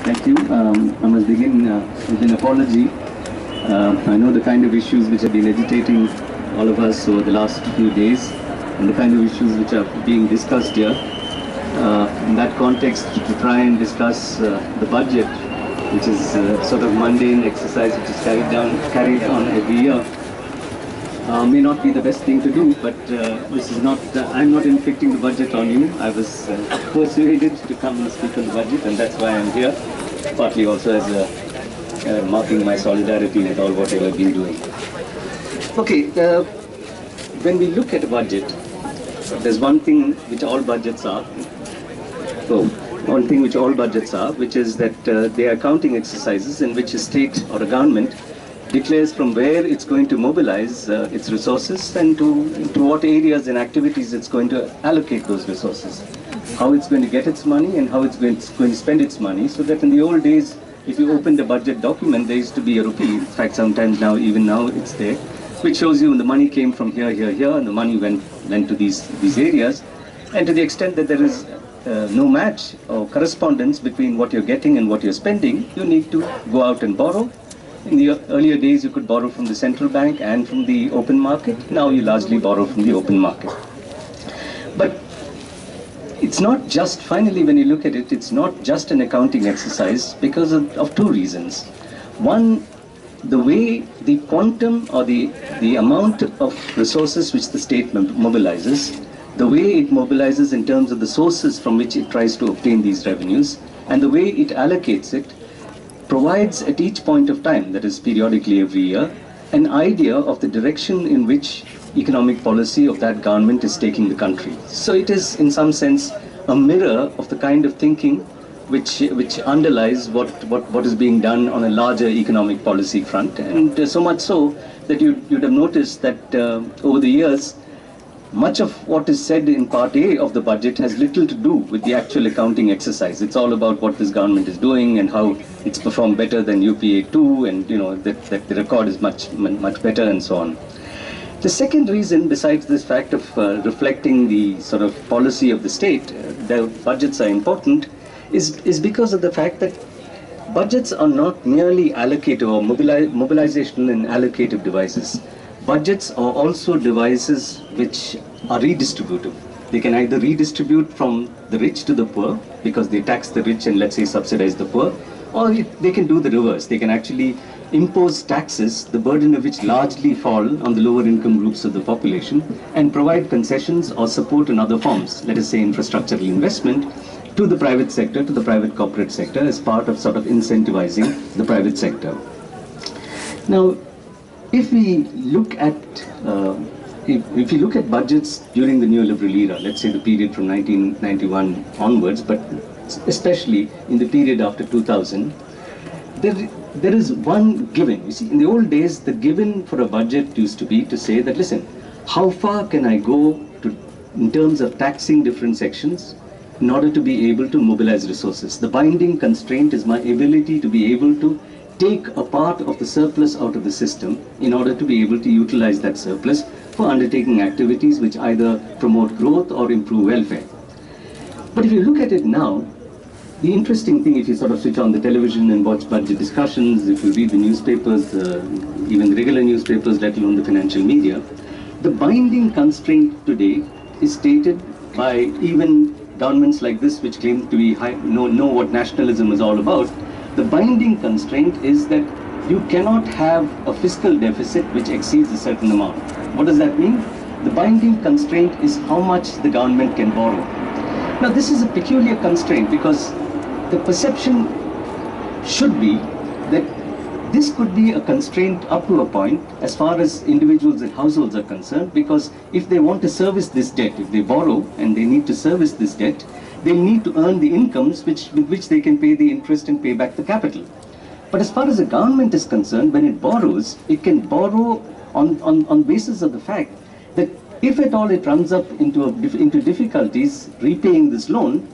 Thank you. I must begin with an apology. I know the kind of issues which have been agitating all of us over the last few days and the kind of issues which are being discussed here. In that context, to try and discuss the budget, which is sort of mundane exercise which is carried on every year, may not be the best thing to do, but this is not, I'm not inflicting the budget on you. I was persuaded to come and speak on the budget, and that's why I'm here, partly also as marking my solidarity with all what you have been doing. Okay, when we look at a budget, there's one thing which all budgets are. One thing which all budgets are, which is that they are accounting exercises in which a state or a government declares from where it's going to mobilize its resources and to what areas and activities it's going to allocate those resources, how it's going to get its money and how it's going to spend its money, so that in the old days, if you opened a budget document, there used to be a rupee. In fact, sometimes now, even now, it's there, which shows you the money came from here, and the money went to these areas. And to the extent that there is no match or correspondence between what you're getting and what you're spending, you need to go out and borrow. In the earlier days, you could borrow from the central bank and from the open market. Now you largely borrow from the open market. But it's not just, finally, when you look at it, it's not just an accounting exercise because of two reasons. One, the way the quantum or the amount of resources which the state mobilizes, the way it mobilizes in terms of the sources from which it tries to obtain these revenues, and the way it allocates it, provides at each point of time, that is periodically every year, an idea of the direction in which economic policy of that government is taking the country. So it is, in some sense, a mirror of the kind of thinking which underlies what is being done on a larger economic policy front. And so much so that you'd have noticed that over the years, much of what is said in Part A of the budget has little to do with the actual accounting exercise. It's all about what this government is doing and how it's performed better than UPA 2, and that the record is much better and so on. The second reason, besides this fact of reflecting the sort of policy of the state, the budgets are important, is because of the fact that budgets are not merely allocative or mobilizational and allocative devices. Budgets are also devices which are redistributive. They can either redistribute from the rich to the poor, because they tax the rich and, let's say, subsidize the poor, or they can do the reverse. They can actually impose taxes, the burden of which largely fall on the lower income groups of the population, and provide concessions or support in other forms, let us say infrastructural investment, to the private sector, to the private corporate sector, as part of sort of incentivizing the private sector. Now, if we look at if you look at budgets during the neoliberal era, let's say the period from 1991 onwards, but especially in the period after 2000, there is one given. You see, in the old days, the given for a budget used to be to say that, listen, how far can I go in terms of taxing different sections in order to be able to mobilize resources? The binding constraint is my ability to be able to take a part of the surplus out of the system in order to be able to utilize that surplus for undertaking activities which either promote growth or improve welfare. But if you look at it now, the interesting thing, if you sort of switch on the television and watch budget discussions, if you read the newspapers, even the regular newspapers, let alone the financial media, the binding constraint today is stated by even governments like this, which claim to be know what nationalism is all about. The binding constraint is that you cannot have a fiscal deficit which exceeds a certain amount. What does that mean? The binding constraint is how much the government can borrow. Now, this is a peculiar constraint because the perception should be that this could be a constraint up to a point as far as individuals and households are concerned, because if they want to service this debt, if they borrow and they need to service this debt, they need to earn the incomes with which they can pay the interest and pay back the capital. But as far as the government is concerned, when it borrows, it can borrow on basis of the fact that if at all it runs up into difficulties repaying this loan,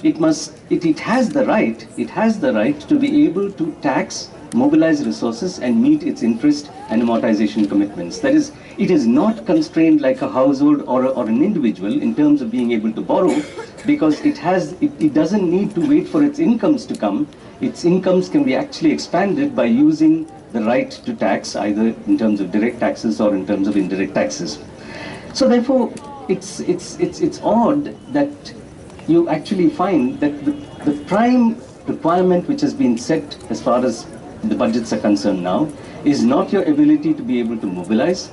it has the right to be able to tax, mobilize resources and meet its interest and amortization commitments. That is, it is not constrained like a household or an individual in terms of being able to borrow, because it doesn't need to wait for its incomes to come. Its incomes can be actually expanded by using the right to tax, either in terms of direct taxes or in terms of indirect taxes. So therefore, it's odd that you actually find that the prime requirement which has been set as far as the budgets are concerned now is not your ability to be able to mobilize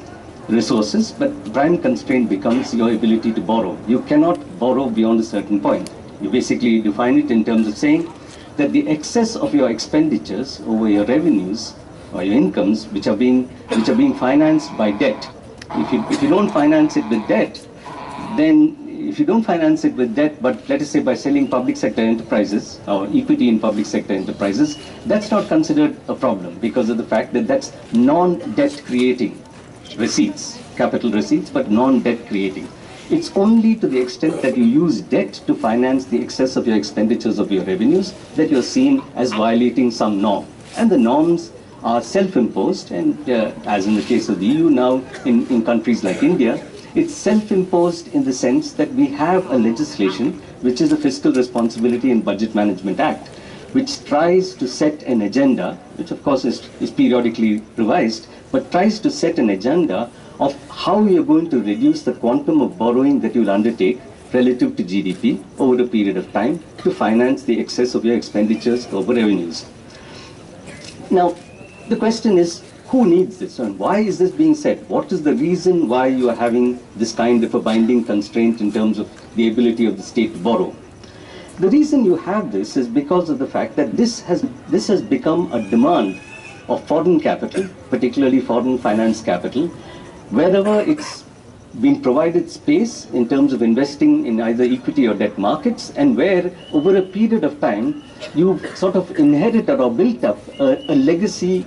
resources, but the prime constraint becomes your ability to borrow. You cannot borrow beyond a certain point. You basically define it in terms of saying that the excess of your expenditures over your revenues or your incomes, which are being financed by debt. If you don't finance it with debt, then if you don't finance it with debt, but let us say by selling public sector enterprises or equity in public sector enterprises, that's not considered a problem because of the fact that that's non-debt creating receipts, capital receipts, but non-debt creating. It's only to the extent that you use debt to finance the excess of your expenditures of your revenues that you're seen as violating some norm. And the norms are self-imposed, and as in the case of the EU now, in countries like India, it's self-imposed in the sense that we have a legislation, which is the Fiscal Responsibility and Budget Management Act, which tries to set an agenda, which of course is periodically revised, but tries to set an agenda of how you're going to reduce the quantum of borrowing that you'll undertake relative to GDP over a period of time to finance the excess of your expenditures over revenues. Now, the question is, who needs this and why is this being said? What is the reason why you are having this kind of a binding constraint in terms of the ability of the state to borrow? The reason you have this is because of the fact that this has become a demand of foreign capital, particularly foreign finance capital, wherever it's been provided space in terms of investing in either equity or debt markets, and where over a period of time you've sort of inherited or built up a legacy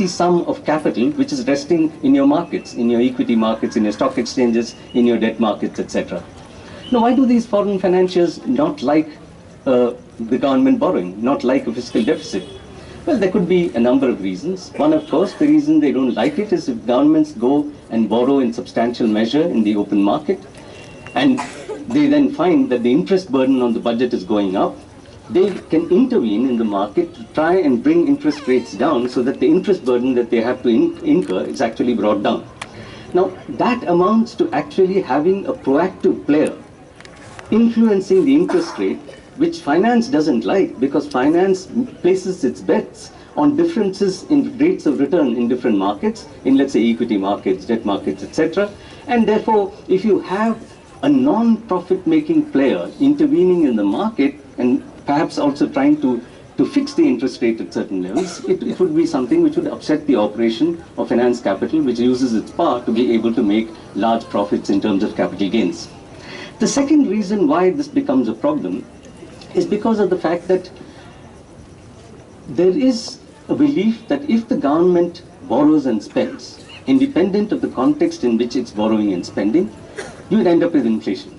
sum of capital which is resting in your markets, in your equity markets, in your stock exchanges, in your debt markets, etc. Now, why do these foreign financiers not like the government borrowing, not like a fiscal deficit? Well, there could be a number of reasons. One, of course, the reason they don't like it is if governments go and borrow in substantial measure in the open market, and they then find that the interest burden on the budget is going up, they can intervene in the market to try and bring interest rates down so that the interest burden that they have to incur is actually brought down. Now, that amounts to actually having a proactive player influencing the interest rate, which finance doesn't like, because finance places its bets on differences in rates of return in different markets, in let's say equity markets, debt markets, etc. And therefore, if you have a non-profit making player intervening in the market and perhaps also trying to fix the interest rate at certain levels, it would be something which would upset the operation of finance capital, which uses its power to be able to make large profits in terms of capital gains. The second reason why this becomes a problem is because of the fact that there is a belief that if the government borrows and spends, independent of the context in which it's borrowing and spending, you would end up with inflation.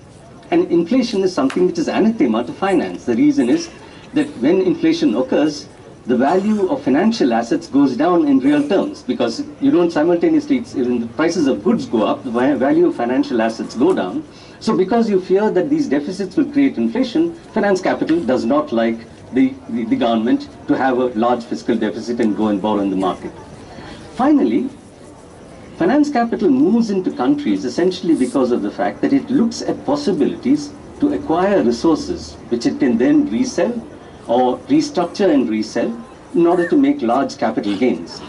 And inflation is something which is anathema to finance. The reason is that when inflation occurs, the value of financial assets goes down in real terms, because you don't simultaneously, when the prices of goods go up, the value of financial assets go down. So because you fear that these deficits will create inflation, finance capital does not like the government to have a large fiscal deficit and go and borrow in the market. Finally, finance capital moves into countries essentially because of the fact that it looks at possibilities to acquire resources which it can then resell or restructure and resell in order to make large capital gains.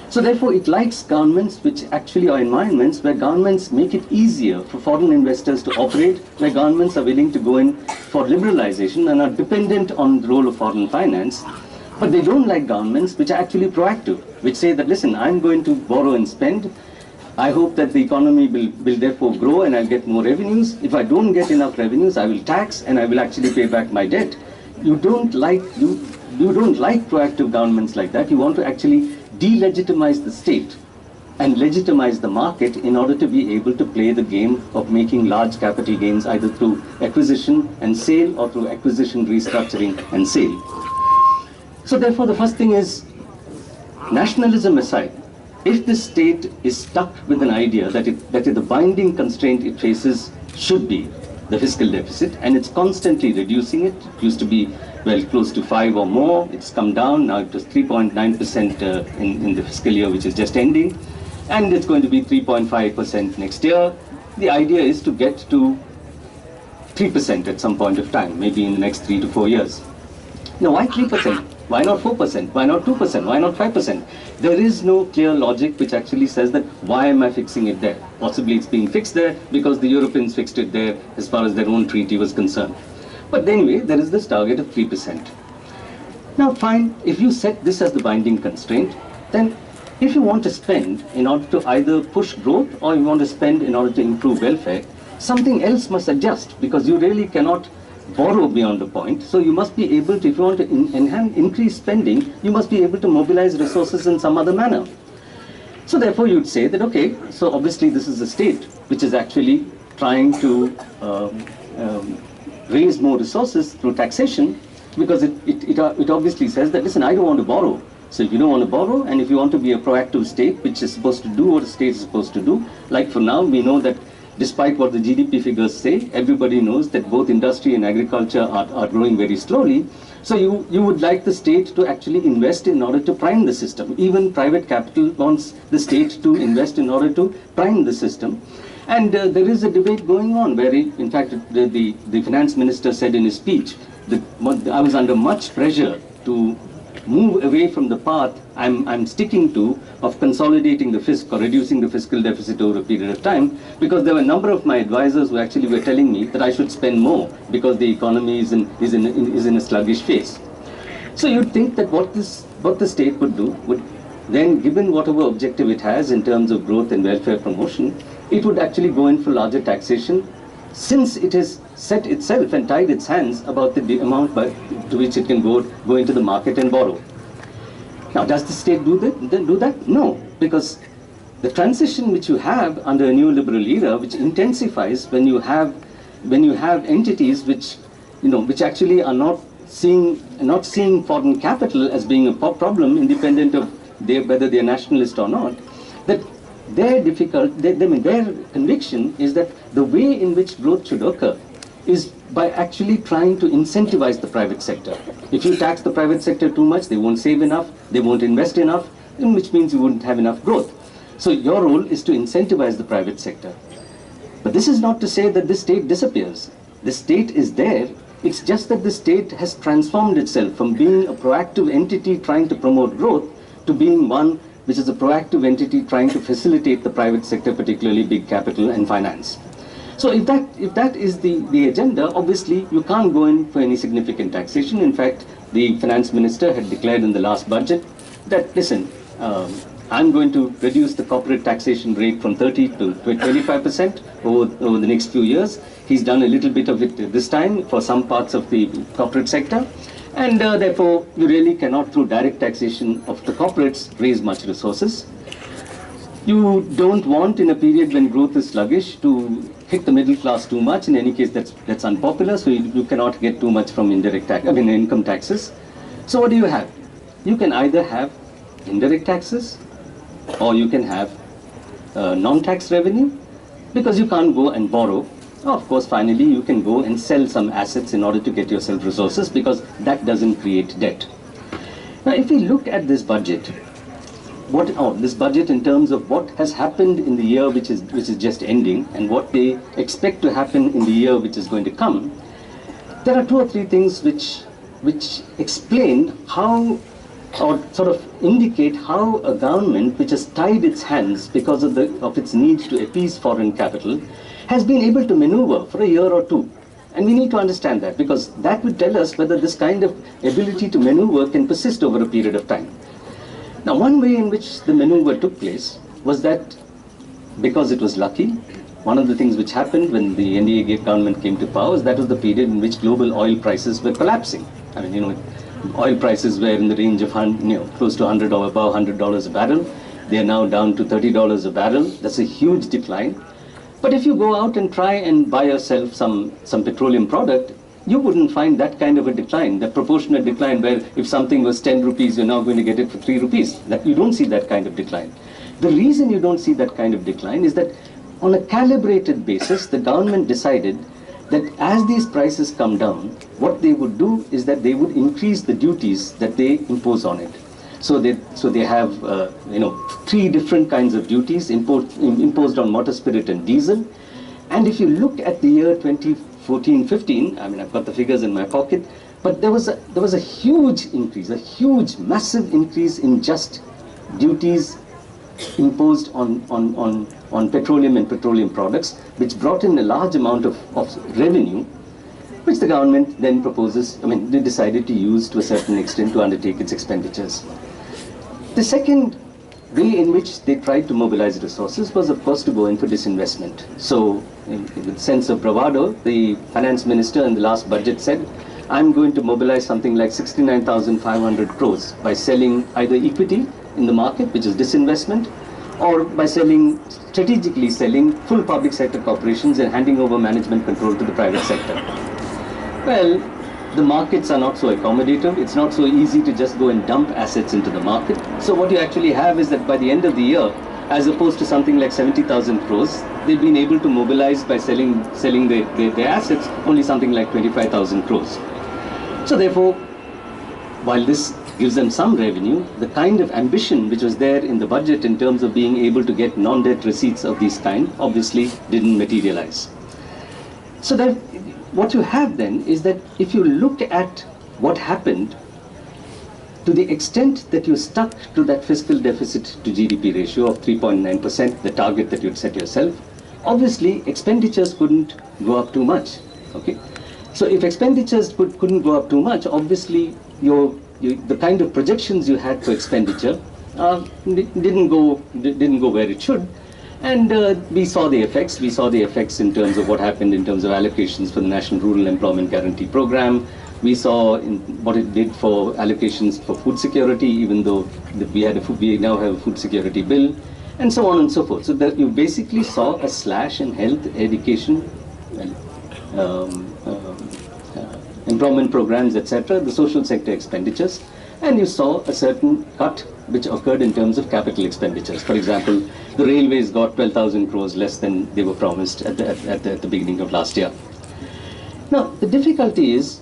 So therefore, it likes governments which actually are environments where governments make it easier for foreign investors to operate, where governments are willing to go in for liberalization and are dependent on the role of foreign finance. But they don't like governments which are actually proactive, which say that, listen, I'm going to borrow and spend. I hope that the economy will therefore grow and I'll get more revenues. If I don't get enough revenues, I will tax and I will actually pay back my debt. You don't like proactive governments like that. You want to actually delegitimize the state and legitimize the market in order to be able to play the game of making large capital gains either through acquisition and sale or through acquisition, restructuring and sale. So therefore, the first thing is, nationalism aside, if the state is stuck with an idea that the binding constraint it faces should be the fiscal deficit, and it's constantly reducing it. It used to be, well, close to 5 or more. It's come down. Now it was 3.9% in the fiscal year which is just ending, and it's going to be 3.5% next year. The idea is to get to 3% at some point of time, maybe in the next 3 to 4 years. Now, why 3%? Why not 4%? Why not 2%? Why not 5%? There is no clear logic which actually says that why am I fixing it there? Possibly it's being fixed there because the Europeans fixed it there as far as their own treaty was concerned. But anyway, there is this target of 3%. Now fine, if you set this as the binding constraint, then if you want to spend in order to either push growth or you want to spend in order to improve welfare, something else must adjust, because you really cannot borrow beyond the point. So you must be able to, if you want to increase spending, you must be able to mobilize resources in some other manner. So therefore you'd say that, okay, so obviously this is a state which is actually trying to raise more resources through taxation, because it obviously says that, listen, I don't want to borrow. So if you don't want to borrow, and if you want to be a proactive state which is supposed to do what a state is supposed to do, like for now we know that despite what the GDP figures say, everybody knows that both industry and agriculture are growing very slowly. So you would like the state to actually invest in order to prime the system. Even private capital wants the state to invest in order to prime the system. And there is a debate going on where, in fact, the finance minister said in his speech that I was under much pressure to move away from the path I'm sticking to of consolidating the fisc or reducing the fiscal deficit over a period of time, because there were a number of my advisors who actually were telling me that I should spend more because the economy is in a sluggish phase. So you'd think that what the state would do would then, given whatever objective it has in terms of growth and welfare promotion, it would actually go in for larger taxation, since it has set itself and tied its hands about the amount to which it can go into the market and borrow. Now, does the state do that? No, because the transition which you have under a neoliberal era, which intensifies when you have entities which actually are not seeing foreign capital as being a problem, independent of whether they are nationalist or not, that their conviction is that the way in which growth should occur is by actually trying to incentivize the private sector. If you tax the private sector too much, they won't save enough, they won't invest enough, which means you wouldn't have enough growth. So your role is to incentivize the private sector. But this is not to say that the state disappears. The state is there. It's just that the state has transformed itself from being a proactive entity trying to promote growth to being one which is a proactive entity trying to facilitate the private sector, particularly big capital and finance. So if that is the agenda, obviously you can't go in for any significant taxation. In fact, the finance minister had declared in the last budget that, listen, I'm going to reduce the corporate taxation rate from 30 to 25% over the next few years. He's done a little bit of it this time for some parts of the corporate sector. And therefore, you really cannot, through direct taxation of the corporates, raise much resources. You don't want, in a period when growth is sluggish, to hit the middle class too much. In any case, that's unpopular. So you cannot get too much from income taxes. So what do you have? You can either have indirect taxes, or you can have non-tax revenue, because you can't go and borrow. Of course, finally, you can go and sell some assets in order to get yourself resources, because that doesn't create debt. Now, if we look at this budget, this budget in terms of what has happened in the year which is just ending and what they expect to happen in the year which is going to come, there are two or three things which explain how, or sort of indicate how, a government which has tied its hands because of its need to appease foreign capital has been able to maneuver for a year or two. And we need to understand that, because that will tell us whether this kind of ability to maneuver can persist over a period of time. Now, one way in which the maneuver took place was that, because it was lucky, one of the things which happened when the NDA government came to power is that was the period in which global oil prices were collapsing. I mean, oil prices were in the range of close to $100 or above $100 a barrel. They are now down to $30 a barrel. That's a huge decline. But if you go out and try and buy yourself some petroleum product, you wouldn't find that kind of a decline, that proportionate decline where if something was 10 rupees, you're now going to get it for 3 rupees. That you don't see that kind of decline. The reason you don't see that kind of decline is that on a calibrated basis, the government decided that as these prices come down, what they would do is that they would increase the duties that they impose on it. So they have three different kinds of duties imposed on motor spirit and diesel. And if you look at the year 2014-15, I mean, I've got the figures in my pocket, but there was a huge increase, a huge, massive increase in just duties imposed on petroleum and petroleum products, which brought in a large amount of revenue, which the government then they decided to use to a certain extent to undertake its expenditures. The second way in which they tried to mobilize resources was, of course, to go in for disinvestment. So, with sense of bravado, the finance minister in the last budget said, I'm going to mobilize something like 69,500 crores by selling either equity in the market, which is disinvestment, or by strategically selling full public sector corporations and handing over management control to the private sector. Well, the markets are not so accommodative. It's not so easy to just go and dump assets into the market. So what you actually have is that by the end of the year, as opposed to something like 70,000 crores, they've been able to mobilize by selling their assets only something like 25,000 crores. So therefore, while this gives them some revenue, the kind of ambition which was there in the budget in terms of being able to get non-debt receipts of this kind obviously didn't materialize. So that what you have then is that if you look at what happened, to the extent that you stuck to that fiscal deficit to GDP ratio of 3.9%, the target that you'd set yourself, obviously expenditures couldn't go up too much. Okay, so if expenditures couldn't go up too much, obviously the kind of projections you had for expenditure didn't go where it should. And we saw the effects. We saw the effects in terms of what happened in terms of allocations for the National Rural Employment Guarantee Program. We saw what it did for allocations for food security, even though we now have a food security bill, and so on and so forth. So that you basically saw a slash in health, education, employment programs, etc., the social sector expenditures, and you saw a certain cut which occurred in terms of capital expenditures. For example, the railways got 12,000 crores less than they were promised at the beginning of last year. Now, the difficulty is,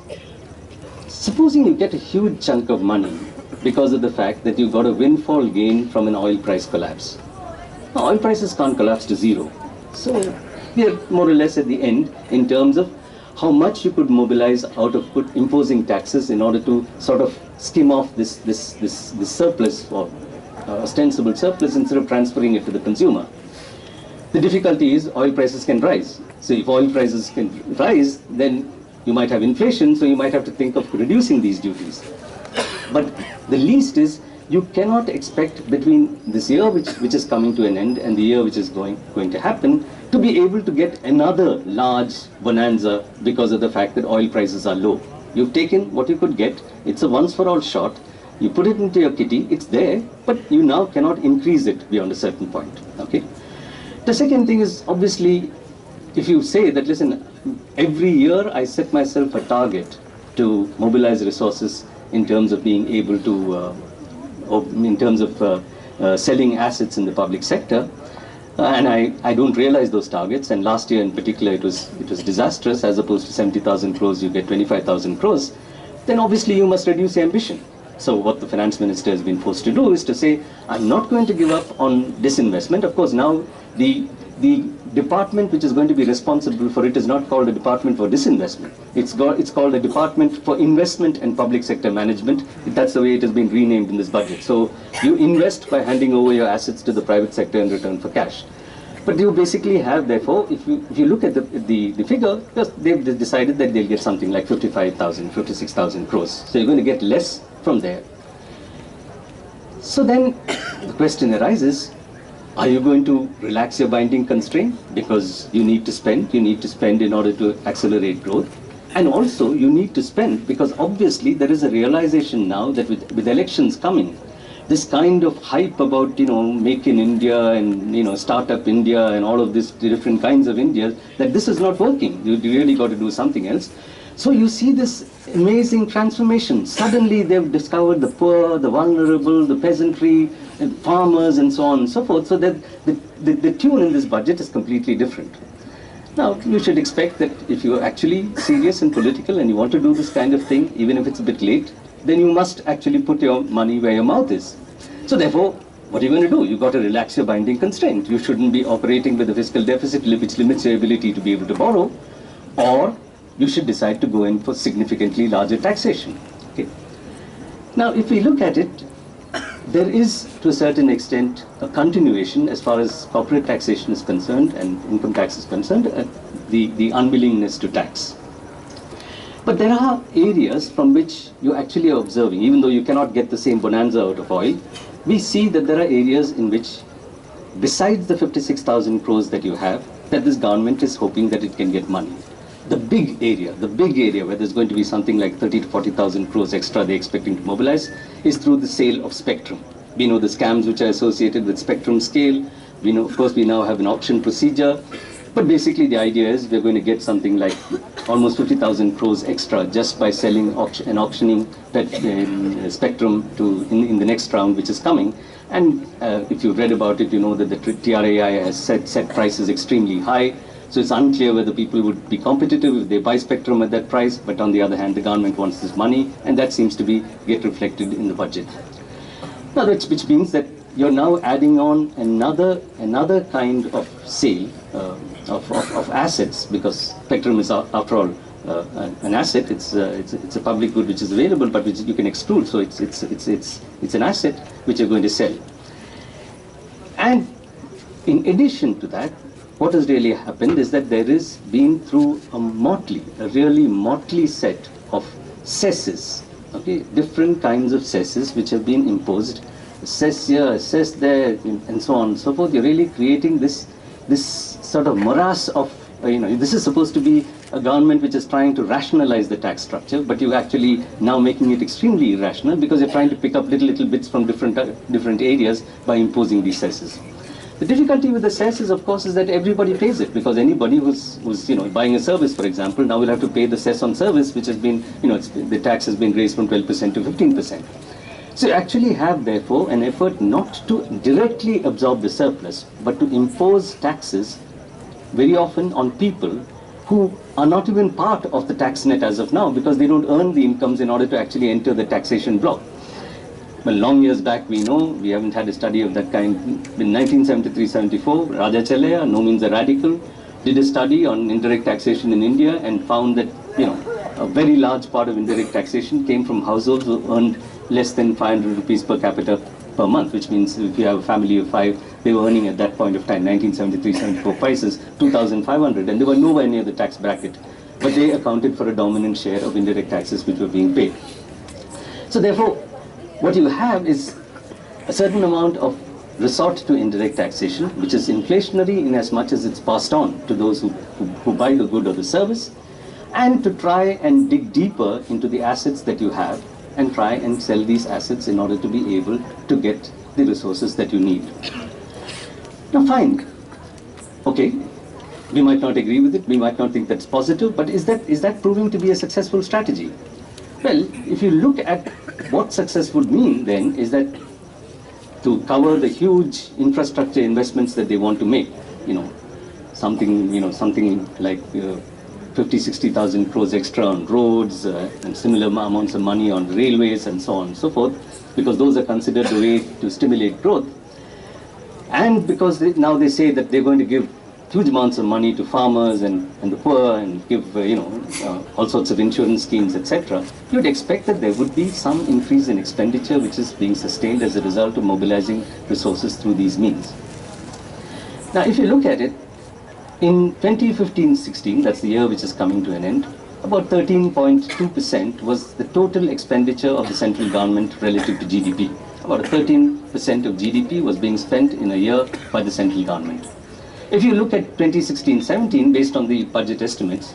supposing you get a huge chunk of money because of the fact that you got a windfall gain from an oil price collapse. Now, oil prices can't collapse to zero. So we are more or less at the end in terms of how much you could mobilize out of imposing taxes in order to sort of skim off this surplus or ostensible surplus instead of transferring it to the consumer. The difficulty is oil prices can rise. So if oil prices can rise, then you might have inflation, so you might have to think of reducing these duties. But the least is, you cannot expect between this year which is coming to an end and the year which is going to happen to be able to get another large bonanza because of the fact that oil prices are low. You've taken what you could get, it's a once for all shot, you put it into your kitty, it's there, but you now cannot increase it beyond a certain point. Okay. The second thing is, obviously, if you say that, listen, every year I set myself a target to mobilize resources in terms of being able to, in terms of selling assets in the public sector, and I don't realize those targets, and last year in particular it was disastrous. As opposed to 70,000 crores, you get 25,000 crores, then obviously you must reduce the ambition. So what the finance minister has been forced to do is to say, I'm not going to give up on disinvestment. Of course, now the department which is going to be responsible for it is not called a department for disinvestment. It's called a department for investment and public sector management. That's the way it has been renamed in this budget. So you invest by handing over your assets to the private sector in return for cash. But you basically have, therefore, if you look at the figure, they've decided that they'll get something like 55,000, 56,000 crores. So you're going to get less from there. So then the question arises, are you going to relax your binding constraint because you need to spend in order to accelerate growth? And also you need to spend because obviously there is a realization now that with elections coming, this kind of hype about, make in India and, startup India and all of these different kinds of India, that this is not working. You really got to do something else. So you see this amazing transformation. Suddenly they've discovered the poor, the vulnerable, the peasantry, and farmers and so on and so forth. So that the tune in this budget is completely different. Now, you should expect that if you're actually serious and political and you want to do this kind of thing, even if it's a bit late, then you must actually put your money where your mouth is. So therefore, what are you going to do? You've got to relax your binding constraint. You shouldn't be operating with a fiscal deficit which limits your ability to be able to borrow, or you should decide to go in for significantly larger taxation. Okay. Now, if we look at it, there is, to a certain extent, a continuation as far as corporate taxation is concerned and income tax is concerned, the unwillingness to tax. But there are areas from which you actually are observing, even though you cannot get the same bonanza out of oil, we see that there are areas in which, besides the 56,000 crores that you have, that this government is hoping that it can get money. The big area where there's going to be something like 30 to 40,000 crores extra they're expecting to mobilize is through the sale of spectrum. We know the scams which are associated with spectrum scale. We know, of course, we now have an auction procedure. But basically the idea is we're going to get something like almost 50,000 crores extra just by selling and auctioning that spectrum in the next round which is coming. And if you've read about it, you know that the TRAI has set prices extremely high. So it's unclear whether people would be competitive if they buy spectrum at that price, but on the other hand, the government wants this money, and that seems to get reflected in the budget. Now, which means that you're now adding on another kind of sale of assets, because spectrum is, after all, an asset. It's a public good which is available, but which you can exclude. So it's an asset which you're going to sell. And in addition to that, what has really happened is that there is been through a really motley set of cesses, okay, different kinds of cesses which have been imposed, cess here, cess there, and so on and so forth. You're really creating this sort of morass of, this is supposed to be a government which is trying to rationalize the tax structure, but you're actually now making it extremely irrational because you're trying to pick up little bits from different areas by imposing these cesses. The difficulty with the cess is, of course, is that everybody pays it, because anybody who's buying a service, for example, now will have to pay the cess on service, which has been, the tax has been raised from 12% to 15%. So you actually have, therefore, an effort not to directly absorb the surplus, but to impose taxes very often on people who are not even part of the tax net as of now, because they don't earn the incomes in order to actually enter the taxation block. Well, long years back, we haven't had a study of that kind. In 1973-74, Raja Chalaya, no means a radical, did a study on indirect taxation in India and found that, a very large part of indirect taxation came from households who earned less than 500 rupees per capita per month, which means if you have a family of 5, they were earning at that point of time, 1973-74 prices, 2,500, and they were nowhere near the tax bracket. But they accounted for a dominant share of indirect taxes which were being paid. So therefore, what you have is a certain amount of resort to indirect taxation, which is inflationary in as much as it's passed on to those who buy the good or the service, and to try and dig deeper into the assets that you have and try and sell these assets in order to be able to get the resources that you need. Now fine, okay, we might not agree with it, we might not think that's positive, but is that proving to be a successful strategy? Well, if you look at what success would mean, then, is that to cover the huge infrastructure investments that they want to make, something like 50-60,000 crores extra on roads and similar amounts of money on railways and so on and so forth, because those are considered the way to stimulate growth. And because now they say that they're going to give huge amounts of money to farmers and the poor, and give all sorts of insurance schemes, etc., you'd expect that there would be some increase in expenditure which is being sustained as a result of mobilizing resources through these means. Now, if you look at it, in 2015-16, that's the year which is coming to an end, about 13.2% was the total expenditure of the central government relative to GDP. About 13% of GDP was being spent in a year by the central government. If you look at 2016-17, based on the budget estimates,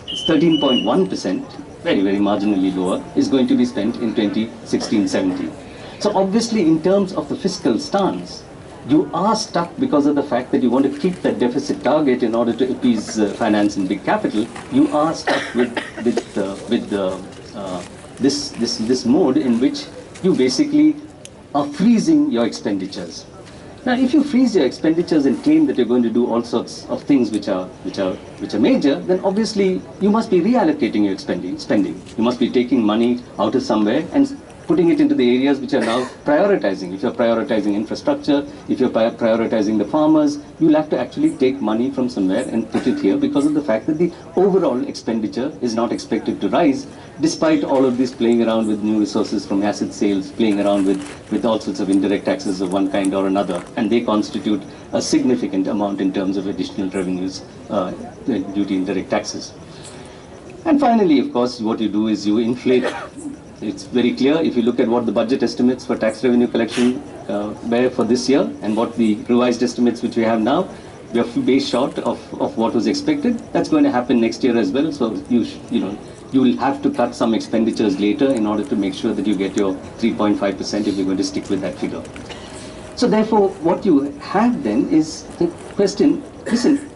it's 13.1%, very, very marginally lower, is going to be spent in 2016-17. So obviously, in terms of the fiscal stance, you are stuck because of the fact that you want to keep that deficit target in order to appease finance and big capital. You are stuck with this mode in which you basically are freezing your expenditures. Now, if you freeze your expenditures and claim that you're going to do all sorts of things which are major, then obviously you must be reallocating your spending. You must be taking money out of somewhere and putting it into the areas which are now prioritizing. If you're prioritizing infrastructure, if you're prioritizing the farmers, you'll have to actually take money from somewhere and put it here because of the fact that the overall expenditure is not expected to rise, despite all of this playing around with new resources from asset sales, playing around with all sorts of indirect taxes of one kind or another, and they constitute a significant amount in terms of additional revenues due to indirect taxes. And finally, of course, what you do is you inflate. It's very clear if you look at what the budget estimates for tax revenue collection were for this year and what the revised estimates which we have now, we are way short of what was expected. That's going to happen next year as well. So you will have to cut some expenditures later in order to make sure that you get your 3.5% if you're going to stick with that figure. So therefore, what you have then is the question, listen,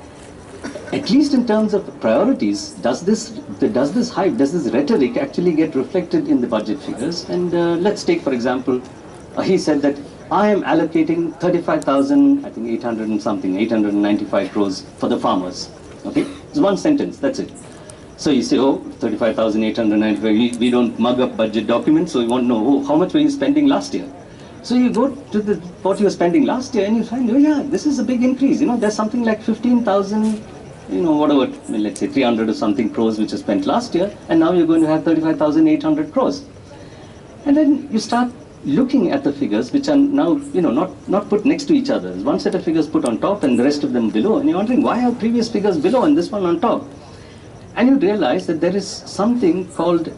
at least in terms of priorities, does this hype, does this rhetoric actually get reflected in the budget figures? And let's take, for example, he said that I am allocating 35,000, I think 800 and something, 895 crores for the farmers. Okay, it's one sentence, that's it. So you say, oh, 35,895, we don't mug up budget documents, so you want to know, oh, how much were you spending last year? So you go to what you were spending last year and you find, oh yeah, this is a big increase. There's something like 15,000, whatever, let's say 300 or something crores which was spent last year, and now you're going to have 35,800 crores. And then you start looking at the figures which are now, not put next to each other. There's one set of figures put on top and the rest of them below, and you're wondering why are previous figures below and this one on top? And you realize that there is something called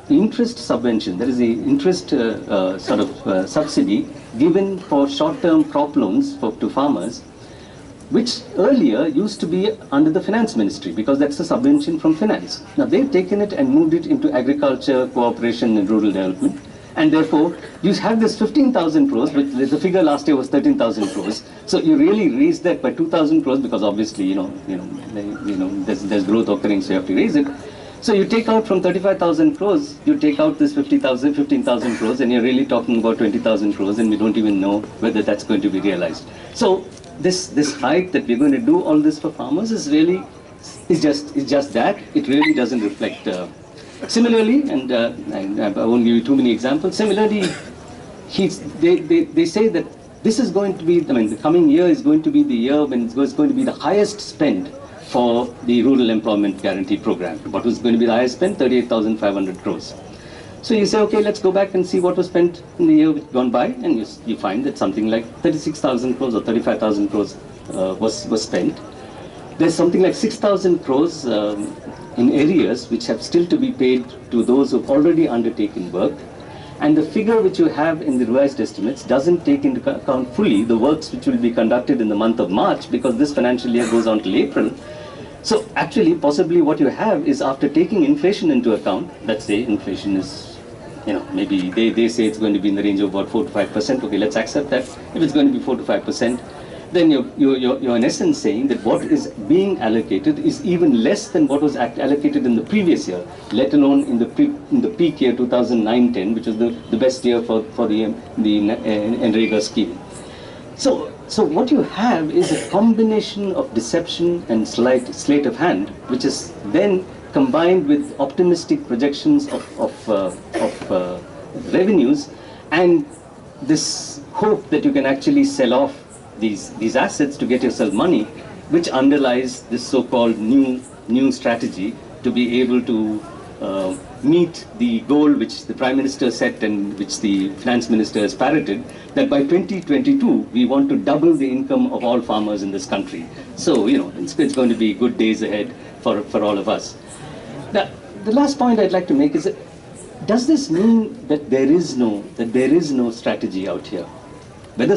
interest subvention. There is the interest subsidy given for short-term crop loans to farmers, which earlier used to be under the finance ministry because that's a subvention from finance. Now they've taken it and moved it into agriculture, cooperation and rural development, and therefore you have this 15,000 crores, but the figure last year was 13,000 crores. So you really raised that by 2,000 crores because obviously there's growth occurring, so you have to raise it. So you take out from 35,000 crores, you take out this 15,000 crores, and you're really talking about 20,000 crores, and we don't even know whether that's going to be realized. So this hype that we're going to do all this for farmers is just that. It really doesn't reflect. Similarly, and I won't give you too many examples. Similarly, they say that this is going to be, the coming year is going to be the year when it's going to be the highest spend for the Rural Employment Guarantee Program. What was going to be the highest spend? 38,500 crores. So you say, okay, let's go back and see what was spent in the year gone by, and you find that something like 36,000 crores or 35,000 crores was spent. There's something like 6,000 crores in areas which have still to be paid to those who've already undertaken work. And the figure which you have in the revised estimates doesn't take into account fully the works which will be conducted in the month of March, because this financial year goes on till April. So actually, possibly what you have is, after taking inflation into account, let's say inflation is, maybe they say it's going to be in the range of about 4 to 5%. Okay, let's accept that. If it's going to be 4 to 5%, then you're in essence saying that what is being allocated is even less than what was allocated in the previous year, let alone in the peak year 2009-10, which was the best year for the NREGA scheme. So what you have is a combination of deception and sleight of hand, which is then combined with optimistic projections of revenues and this hope that you can actually sell off these assets to get yourself money, which underlies this so-called new strategy to be able to meet the goal which the Prime Minister set and which the Finance Minister has parroted, that by 2022 we want to double the income of all farmers in this country. So, it's going to be good days ahead for all of us. Now, the last point I'd like to make is that, does this mean that there is no strategy out here? Whether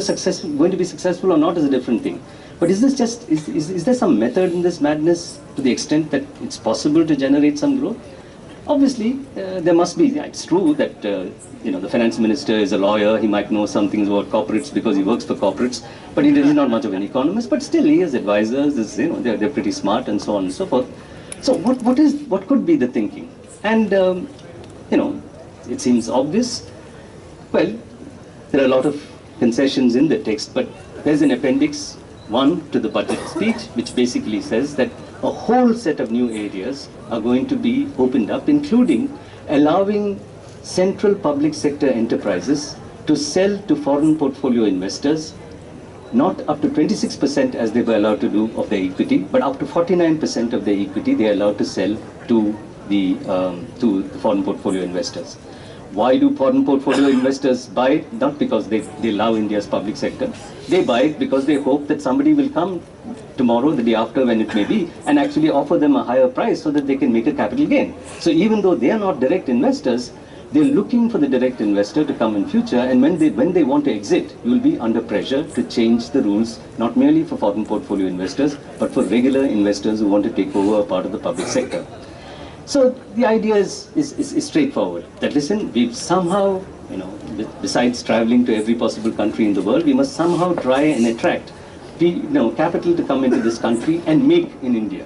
going to be successful or not is a different thing. But is there some method in this madness to the extent that it's possible to generate some growth? Obviously, there must be. It's true that the finance minister is a lawyer. He might know some things about corporates because he works for corporates, but he is not much of an economist. But still, he has advisors. They're pretty smart and so on and so forth. So what could be the thinking? And it seems obvious. Well, there are a lot of concessions in the text, but there's an appendix 1 to the budget speech, which basically says that a whole set of new areas are going to be opened up, including allowing central public sector enterprises to sell to foreign portfolio investors, not up to 26% as they were allowed to do of their equity, but up to 49% of their equity they are allowed to sell to the foreign portfolio investors. Why do foreign portfolio investors buy it? Not because they love India's public sector. They buy it because they hope that somebody will come tomorrow, the day after, when it may be, and actually offer them a higher price so that they can make a capital gain. So even though they are not direct investors, they're looking for the direct investor to come in future, and when they want to exit, you will be under pressure to change the rules, not merely for foreign portfolio investors, but for regular investors who want to take over a part of the public sector. So the idea is straightforward, that listen, we've somehow, besides traveling to every possible country in the world, we must somehow try and attract capital to come into this country and make in India.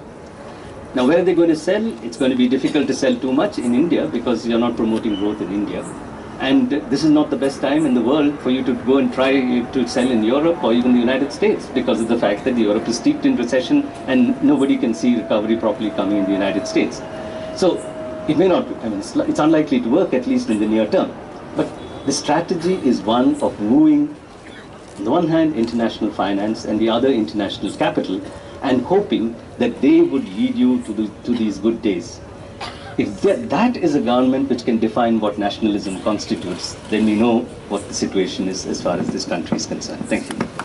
Now, where are they going to sell? It's going to be difficult to sell too much in India because you're not promoting growth in India. And this is not the best time in the world for you to go and try to sell in Europe or even the United States, because of the fact that Europe is steeped in recession and nobody can see recovery properly coming in the United States. So it may not, it's unlikely to work, at least in the near term. But the strategy is one of wooing, on the one hand, international finance and the other international capital, and hoping that they would lead you to these good days. If that is a government which can define what nationalism constitutes, then we know what the situation is as far as this country is concerned. Thank you.